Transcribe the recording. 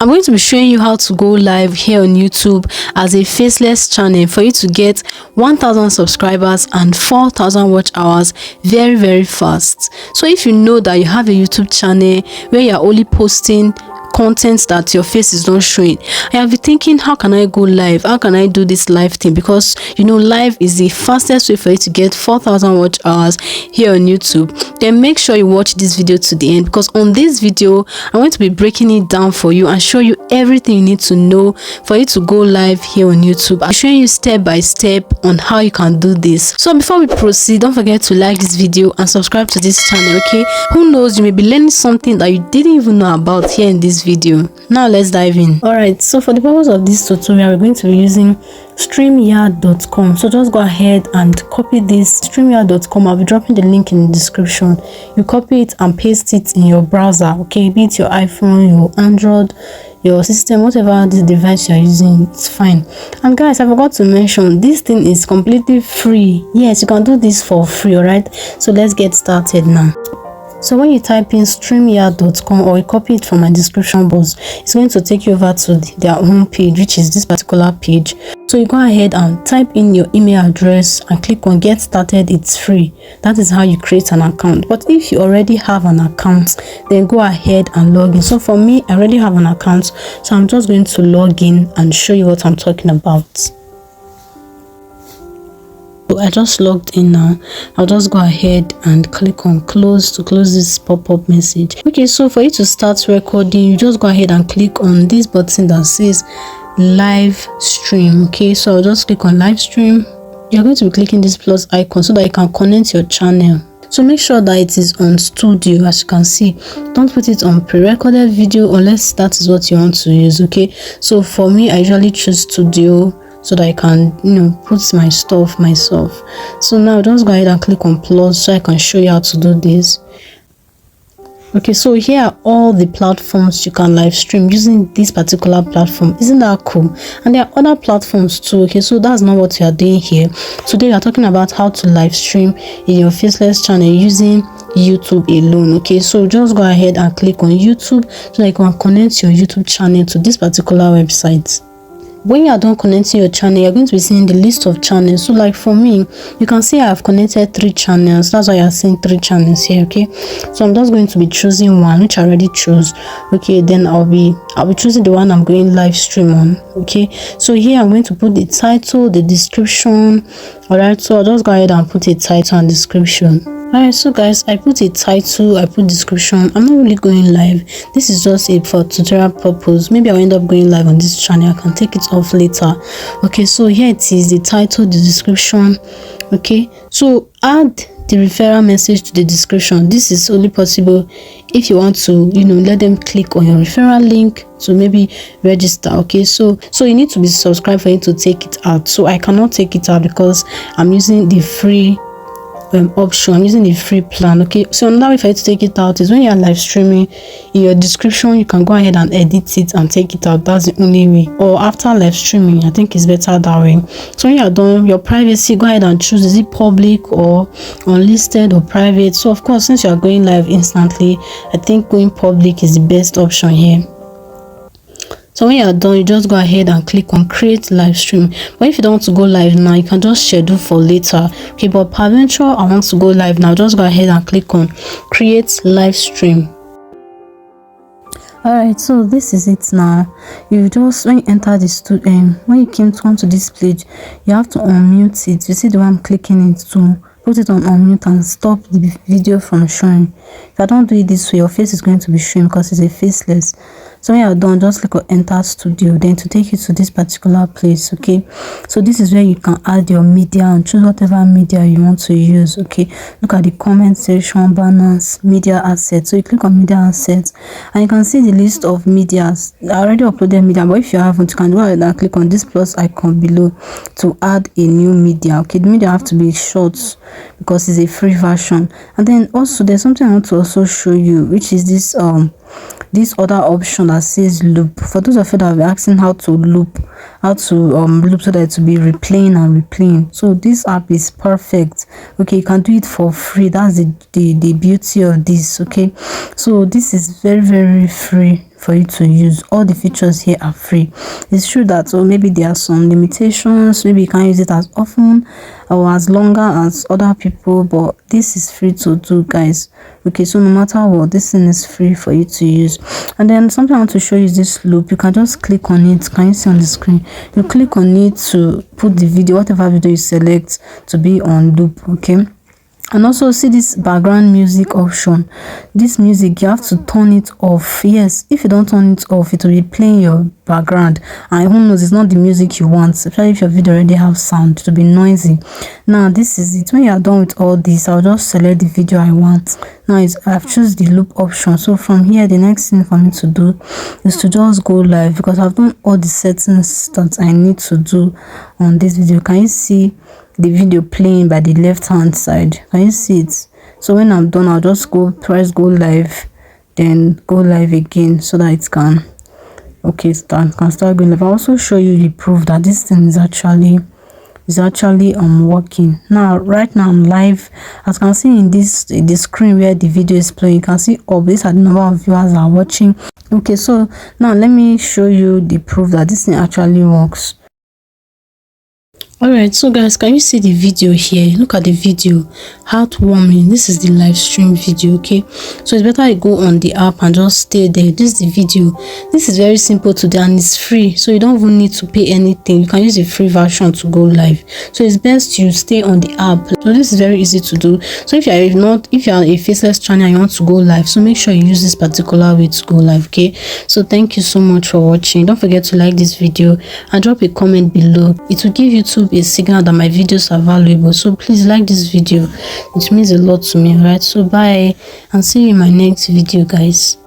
I'm going to be showing you how to go live here on YouTube as a faceless channel for you to get 1,000 subscribers and 4,000 watch hours very fast. So if you know that you have a YouTube channel where you're only posting content that your face is not showing, I have been thinking, how can I go live? How can I do this live thing? Because you know, live is the fastest way for you to get 4,000 watch hours here on YouTube. Then make sure you watch this video to the end, because on this video I'm going to be breaking it down for you and show you everything you need to know for you to go live here on YouTube. I'm showing you step by step on how you can do this. So before we proceed, don't forget to like this video and subscribe to this channel. Okay, who knows, you may be learning something that you didn't even know about here in this video. Now let's dive in. Alright, so for the purpose of this tutorial, we're going to be using StreamYard.com. so just go ahead and copy this StreamYard.com. I'll be dropping the link in the description. You copy it and paste it in your browser, okay, be it your iPhone, your Android, your system, whatever this device you're using, it's fine. And guys, I forgot to mention, this thing is completely free. Yes, you can do this for free. Alright, so let's get started now. So when you type in StreamYard.com or you copy it from my description box, it's going to take you over to their home page, which is this particular page. So you go ahead and type in your email address and click on get started. It's free. That is how you create an account. But if you already have an account, then go ahead and log in. So for me, I already have an account, so I'm just going to log in and show you what I'm talking about. I just logged in now. I'll just go ahead and click on close to close this pop-up message. Okay, so for you to start recording, you just go ahead and click on this button that says live stream. Okay, so I'll just click on live stream. You're going to be clicking this plus icon so that you can connect your channel. So make sure that it is on studio. As you can see, don't put it on pre-recorded video unless that is what you want to use. Okay, so for me, I usually choose studio so that I can, you know, put my stuff myself. So now just go ahead and click on plus so I can show you how to do this. Okay, so here are all the platforms you can live stream using this particular platform. Isn't that cool? And there are other platforms too. Okay, so that's not what we are doing here. Today we are talking about how to live stream in your faceless channel using YouTube alone. Okay, so just go ahead and click on YouTube so that you can connect your YouTube channel to this particular website. When you are done connecting your channel, you're going to be seeing the list of channels. So like for me, you can see I have connected 3 channels. That's why you're seeing 3 channels here. Okay, so I'm just going to be choosing one, which I already chose. Okay, then I'll be choosing the one I'm going live stream on. Okay, so here I'm going to put the title, the description. All right, so I'll just go ahead and put a title and description. Alright, so guys, I put a title, I put description. I'm not really going live. This is just for tutorial purpose. Maybe I'll end up going live on this channel. I can take it off later. Okay, so here it is, the title, the description. Okay, so add the referral message to the description. This is only possible if you want to, you know, let them click on your referral link to maybe register. Okay, so you need to be subscribed for you to take it out. So I cannot take it out because I'm using the free option. I'm using the free plan. Okay, so now if I take it out is when you're live streaming, in your description you can go ahead and edit it and take it out. That's the only way. Or after live streaming, I think it's better that way. So when you're done, your privacy, go ahead and choose, is it public or unlisted or private. So of course, since you are going live instantly, I think going public is the best option here. So when you are done, you just go ahead and click on create live stream. But if you don't want to go live now, you can just schedule for later. Okay, but peradventure I want to go live now, just go ahead and click on create live stream. Alright, so this is it now. You just, when you enter the studio, when you come to this page, you have to unmute it. You see the one I'm clicking it to put it on unmute and stop the video from showing. If I don't do it this way, your face is going to be showing because it's a faceless. So when you're done, just click on enter studio, then to take you to this particular place. Okay, so this is where you can add your media and choose whatever media you want to use. Okay, look at the comment section, banners, media assets. So you click on media assets and you can see the list of medias. I already uploaded media, but if you haven't, you can go ahead and click on this plus icon below to add a new media. Okay, the media have to be short because it's a free version. And then also there's something I want to also show you, which is this other option that says loop. For those of you that are asking how to loop so that it will be replaying and replaying, so this app is perfect. Okay, you can do it for free. That's the beauty of this. Okay, so this is very free for you to use. All the features here are free. It's true that maybe there are some limitations, maybe you can't use it as often or as longer as other people, but this is free to do, guys. Okay, so no matter what, this thing is free for you to use. And then something I want to show you is this loop. You can just click on it. Can you see on the screen? You click on it to put the video, whatever video you select, to be on loop. Okay, and also see this background music option. This music, you have to turn it off. Yes, if you don't turn it off, it will be playing your background, and who knows, it's not the music you want, especially if your video already have sound, to be noisy. Now this is it. When you are done with all this, I'll just select the video I want. Now I've choose the loop option. So from here, the next thing for me to do is to just go live, because I've done all the settings that I need to do on this video. Can you see the video playing by the left hand side? Can you see it? So when I'm done, I'll just press go live, then go live again, so that it can can start going live. I'll also show you the proof that this thing is actually working. Now right now I'm live. As you can see in the screen where the video is playing, you can see these are the number of viewers that are watching. Okay, so now let me show you the proof that this thing actually works. Alright, so guys, can you see the video here? Look at the video, heartwarming. This is the live stream video. Okay, so it's better you go on the app and just stay there. This is the video. This is very simple to do and it's free, so you don't even need to pay anything. You can use the free version to go live, so it's best you stay on the app. So this is very easy to do. So if you are a faceless channel and you want to go live, so make sure you use this particular way to go live. Okay, so thank you so much for watching. Don't forget to like this video and drop a comment below. It will give YouTube a signal that my videos are valuable, so please like this video. It means a lot to me. Right, so bye and see you in my next video, guys.